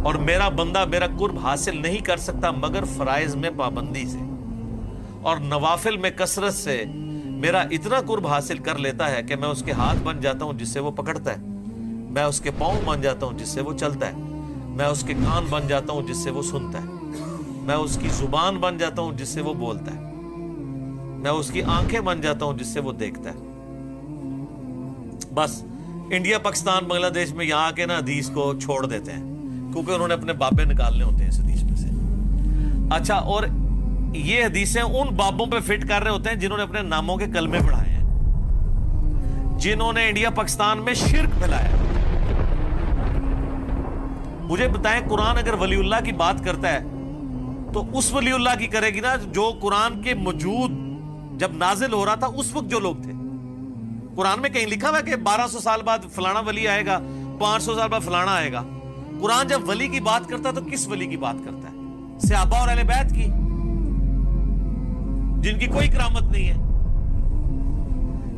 اور میرا بندہ میرا قرب حاصل نہیں کر سکتا مگر فرائض میں پابندی سے اور نوافل میں کثرت سے میرا اتنا قرب حاصل کر لیتا ہے کہ میں اس کے ہاتھ بن جاتا ہوں جس سے وہ پکڑتا ہے، میں اس کے پاؤں بن جاتا ہوں جس سے وہ چلتا ہے، میں اس کے کان بن جاتا ہوں جس سے وہ سنتا ہے، میں اس کی زبان بن جاتا ہوں جس سے وہ بولتا ہے، میں اس کی آنکھیں بن جاتا ہوں جس سے وہ دیکھتا ہے۔ بس انڈیا پاکستان بنگلہ دیش میں یہاں کے نا حدیث کو چھوڑ دیتے ہیں کیونکہ انہوں نے اپنے بابے نکالنے ہوتے ہیں اس حدیث میں سے۔ اچھا، اور یہ حدیثیں ان بابوں پہ فٹ کر رہے ہوتے ہیں جنہوں نے اپنے ناموں کے کلمے پڑھائے ہیں، جنہوں نے انڈیا پاکستان میں شرک پھیلایا۔ مجھے بتائیں، قرآن اگر ولی اللہ کی بات کرتا ہے تو اس ولی اللہ کی کرے گی نا جو قرآن کے موجود جب نازل ہو رہا تھا اس وقت جو لوگ تھے۔ قرآن میں کہیں لکھا ہوا ہے کہ 1200 سال بعد فلانا ولی آئے گا، 500 سال بعد فلانا آئے گا؟ قرآن جب ولی کی بات کرتا ہے تو کس ولی کی بات کرتا ہے؟ صحابہ اور اہل بیت کی، جن کی کوئی کرامت نہیں ہے۔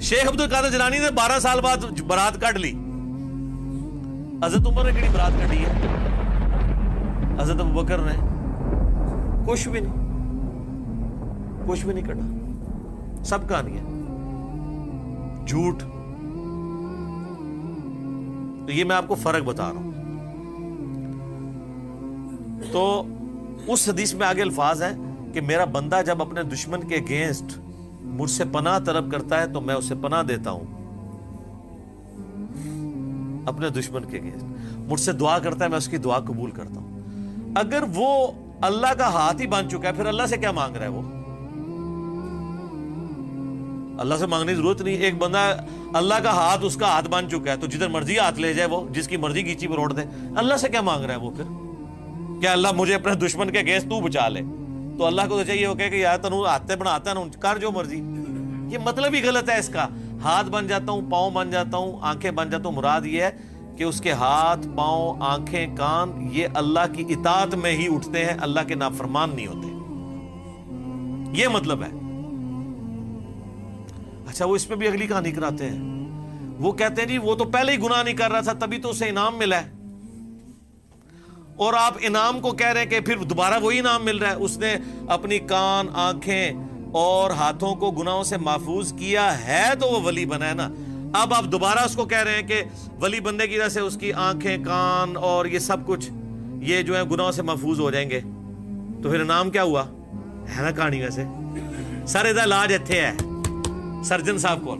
شیخ عبد القادر جیلانی نے 12 سال بعد برات کاٹ لی، حضرت عمر نے کیڑی برات کاٹی ہے؟ حضرت ابوبکر نے کچھ بھی نہیں کٹا، سب کہانی ہے جھوٹ۔ تو یہ میں آپ کو فرق بتا رہا ہوں۔ تو اس حدیث میں آگے الفاظ ہیں کہ میرا بندہ جب اپنے دشمن کے اگینسٹ مجھ سے پناہ طلب کرتا ہے تو میں اسے پناہ دیتا ہوں، اپنے دشمن کے اگینسٹ مجھ سے دعا کرتا ہے، میں اس کی دعا قبول کرتا ہوں۔ اگر وہ اللہ کا ہاتھ ہی بن چکا ہے پھر اللہ سے کیا مانگ رہا ہے؟ وہ اللہ سے مانگنے کی ضرورت نہیں۔ ایک بندہ اللہ کا ہاتھ اس کا ہاتھ بن چکا ہے تو جدھر مرضی ہاتھ لے جائے، وہ جس کی مرضی گیچی پر روڑ دے، اللہ سے کیا مانگ رہا ہے وہ؟ پھر کیا اللہ مجھے اپنے دشمن کے اگینسٹ تو بچا لے؟ تو اللہ کو تو چاہیے وہ کہے کہ یار تنو ہاتھ بناتا ہے نا، کر جو مرضی۔ یہ مطلب ہی غلط ہے اس کا۔ ہاتھ بن جاتا ہوں، پاؤں بن جاتا ہوں، آنکھیں بن جاتا ہوں، مراد یہ ہے کہ اس کے ہاتھ، پاؤں، آنکھیں، کان یہ اللہ کی اطاعت میں ہی اٹھتے ہیں، اللہ کے نافرمان نہیں ہوتے، یہ مطلب ہے۔ اچھا، وہ اس میں بھی اگلی کہانی کراتے ہیں، وہ کہتے ہیں جی وہ تو پہلے ہی گناہ نہیں کر رہا تھا تبھی تو اسے انعام ملا ہے، اور آپ انعام کو کہہ رہے ہیں کہ پھر دوبارہ وہی انعام مل رہا ہے۔ اس نے اپنی کان، آنکھیں اور ہاتھوں کو گناہوں سے محفوظ کیا ہے تو وہ ولی بنا ہے نا۔ اب آپ دوبارہ اس کو کہہ رہے ہیں کہ ولی بننے کی وجہ سے اس کی آنکھیں، کان اور یہ سب کچھ یہ جو ہے گناہوں سے محفوظ ہو جائیں گے، تو پھر انعام کیا ہوا ہے نا کہانی؟ ویسے سر ادھر علاج اتھے ہے سرجن صاحب کو۔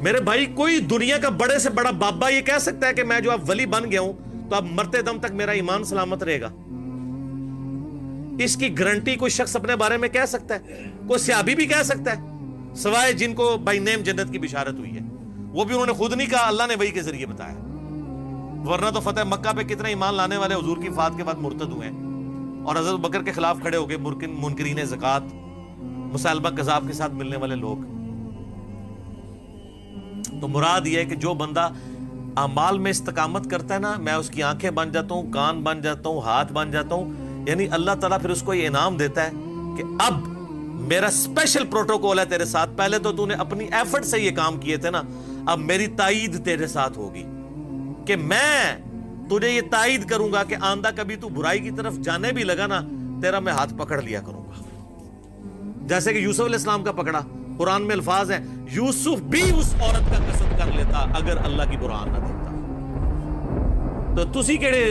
میرے بھائی، کوئی دنیا کا بڑے سے بڑا بابا یہ کہہ سکتا ہے کہ میں جو اب ولی بن گیا ہوں تو اب مرتے دم تک میرا ایمان سلامت رہے گا؟ اس کی گارنٹی کوئی شخص اپنے بارے میں کہہ سکتا ہے؟ کوئی صحابی بھی کہہ سکتا ہے سوائے جن کو بائی نیم جنت کی بشارت ہوئی ہے؟ وہ بھی انہوں نے خود نہیں کہا، اللہ نے وحی کے ذریعے بتایا۔ ورنہ تو فتح مکہ پہ کتنے ایمان لانے والے حضور کی وفات کے بعد مرتد ہوئے ہیں اور حضرت بکر کے خلاف کھڑے ہو گئے، منکرین زکات، مسالمہ کذاب کے ساتھ ملنے والے لوگ۔ تو مراد یہ ہے کہ جو بندہ اعمال میں استقامت کرتا ہے نا، میں اس کی آنکھیں بن جاتا ہوں، کان بن جاتا ہوں، ہاتھ بن جاتا ہوں، یعنی اللہ تعالیٰ پھر اس کو یہ انعام دیتا ہے کہ اب میرا اسپیشل پروٹوکول ہے تیرے ساتھ، پہلے تو نے اپنی ایفرٹ سے یہ کام کیے تھے نا، اب میری تائید تیرے ساتھ ہوگی کہ میں تجھے یہ تائید کروں گا کہ آندہ کبھی تو برائی کی طرف جانے بھی لگا نا، تیرا میں ہاتھ پکڑ لیا کروں گا، جیسے کہ یوسف علیہ السلام کا پکڑا۔ قرآن میں الفاظ ہیں یوسف بھی اس عورت کا قصد کر لیتا اگر اللہ کی برہان نہ دیتا۔ تو تسی کیڑے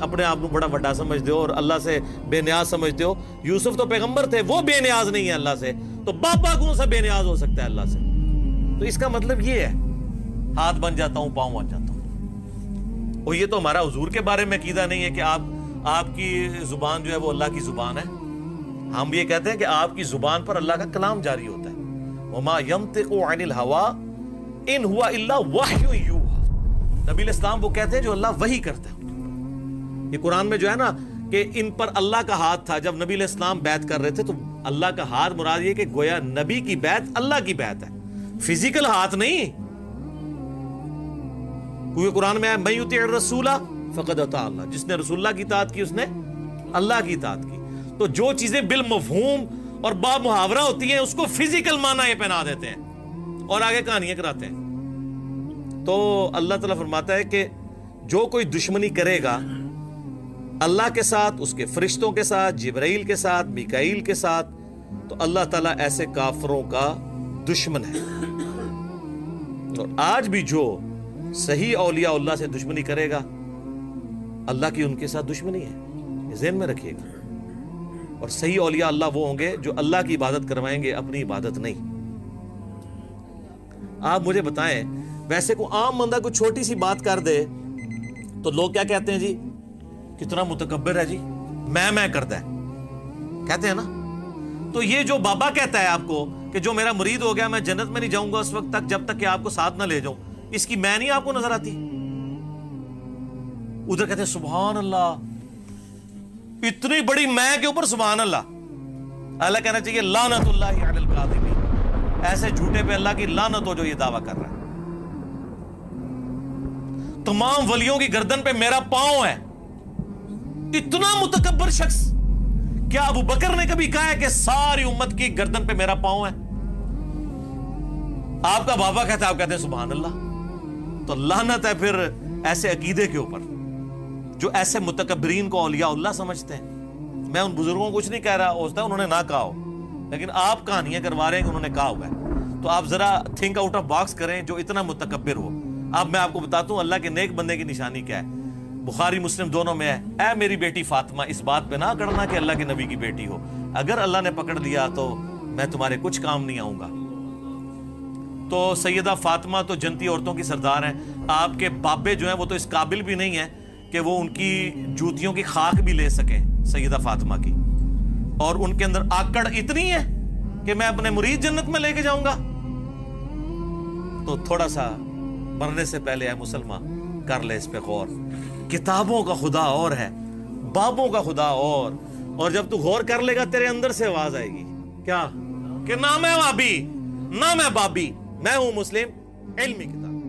اپنے آپ کو بڑا وڈا سمجھتے ہو اور اللہ سے بے نیاز سمجھتے ہو؟ یوسف تو پیغمبر تھے، وہ بے نیاز نہیں ہے اللہ سے، تو بابا کون سا بے نیاز ہو سکتا ہے اللہ سے؟ تو اس کا مطلب یہ ہے ہاتھ بن جاتا ہوں، پاؤں بن جاتا ہوں۔ اور یہ تو ہمارا حضور کے بارے میں عقیدہ نہیں ہے کہ آپ کی زبان جو ہے وہ اللہ کی زبان ہے۔ ہم یہ کہتے ہیں کہ آپ کی زبان پر اللہ کا کلام جاری ہوتا ہے، وما ينطق عن الهوى ان هو الا وحی یوحى۔ نبی علیہ السلام وہ کہتے ہیں جو اللہ وحی کرتا ہے۔ یہ قرآن میں جو ہے نا کہ ان پر اللہ کا ہاتھ تھا، جب نبی علیہ السلام بیعت کر رہے تھے تو اللہ کا ہاتھ مراد یہ کہ گویا نبی کی بیعت اللہ کی بیعت ہے، فزیکل ہاتھ نہیں۔ کیونکہ قرآن میں ہے من یطیع الرسول فقد اطاع اللہ، جس نے رسول اللہ کی اطاعت کی اس نے اللہ کی اطاعت کی۔ تو جو چیزیں بالمفہوم اور با محاورہ ہوتی ہیں اس کو فزیکل معنی یہ پہنا دیتے ہیں اور آگے کہانیاں کراتے ہیں۔ تو اللہ تعالیٰ فرماتا ہے کہ جو کوئی دشمنی کرے گا اللہ کے ساتھ، اس کے فرشتوں کے ساتھ، جبرائیل کے ساتھ، میکائیل کے ساتھ، تو اللہ تعالیٰ ایسے کافروں کا دشمن ہے۔ اور آج بھی جو صحیح اولیاء اللہ سے دشمنی کرے گا اللہ کی ان کے ساتھ دشمنی ہے، یہ ذہن میں رکھیے گا۔ اور صحیح اولیاء اللہ وہ ہوں گے جو اللہ کی عبادت کروائیں گے، اپنی عبادت نہیں۔ آپ مجھے بتائیں، ویسے کوئی عام بندہ کوئی چھوٹی سی بات کر دے تو لوگ کیا کہتے ہیں؟ جی کتنا متکبر ہے، جی میں کرتا ہے، کہتے ہیں نا۔ تو یہ جو بابا کہتا ہے آپ کو کہ جو میرا مرید ہو گیا میں جنت میں نہیں جاؤں گا اس وقت تک جب تک کہ آپ کو ساتھ نہ لے جاؤں، اس کی میں نہیں آپ کو نظر آتی؟ ادھر کہتے ہیں سبحان اللہ، اتنی بڑی میں کے اوپر سبحان اللہ۔ اللہ کہنا چاہیے لعنت اللہ علی الکاذبین، ایسے جھوٹے پہ اللہ کی لعنت ہو جو یہ دعویٰ کر رہا ہے۔ تمام ولیوں کی گردن پہ میرا پاؤں ہے، اتنا متکبر شخص۔ کیا ابو بکر نے کبھی کہا ہے کہ ساری امت کی گردن پہ میرا پاؤں ہے؟ آپ کا بابا کہتا ہے، آپ کہتے ہیں سبحان اللہ۔ تو لعنت ہے پھر ایسے عقیدے کے اوپر جو ایسے متکبرین کو اولیاء اللہ سمجھتے ہیں۔ میں ان بزرگوں کو کچھ نہیں کہہ رہا، ہو سکتا ہے انہوں نے نہ کہا ہو، لیکن آپ کہانیاں کروا رہے ہیں کہ انہوں نے کہا ہوا ہے۔ تو آپ ذرا تھنک آؤٹ آف باکس کریں، جو اتنا متکبر ہو۔ اب میں آپ کو بتاتا ہوں اللہ کے نیک بندے کی نشانی کیا ہے۔ بخاری مسلم دونوں میں ہے، اے میری بیٹی فاطمہ، اس بات پہ نہ کرنا کہ اللہ کے نبی کی بیٹی ہو، اگر اللہ نے پکڑ لیا تو میں تمہارے کچھ کام نہیں آؤں گا۔ تو سیدہ فاطمہ تو جنتی عورتوں کی سردار ہیں۔ آپ کے بابے جو ہیں وہ تو اس قابل بھی نہیں ہیں کہ وہ ان کی جوتیوں کی خاک بھی لے سکیں، سیدہ فاطمہ کی، اور ان کے اندر آکڑ اتنی ہے کہ میں اپنے مرید جنت میں لے کے جاؤں گا۔ تو تھوڑا سا مرنے سے پہلے اے مسلمان کر لے اس پہ غور۔ کتابوں کا خدا اور ہے، بابوں کا خدا اور جب تو غور کر لے گا تیرے اندر سے آواز آئے گی، کیا کہ نہ میں وابی نہ میں بابی، میں ہوں مسلم علمی کتاب۔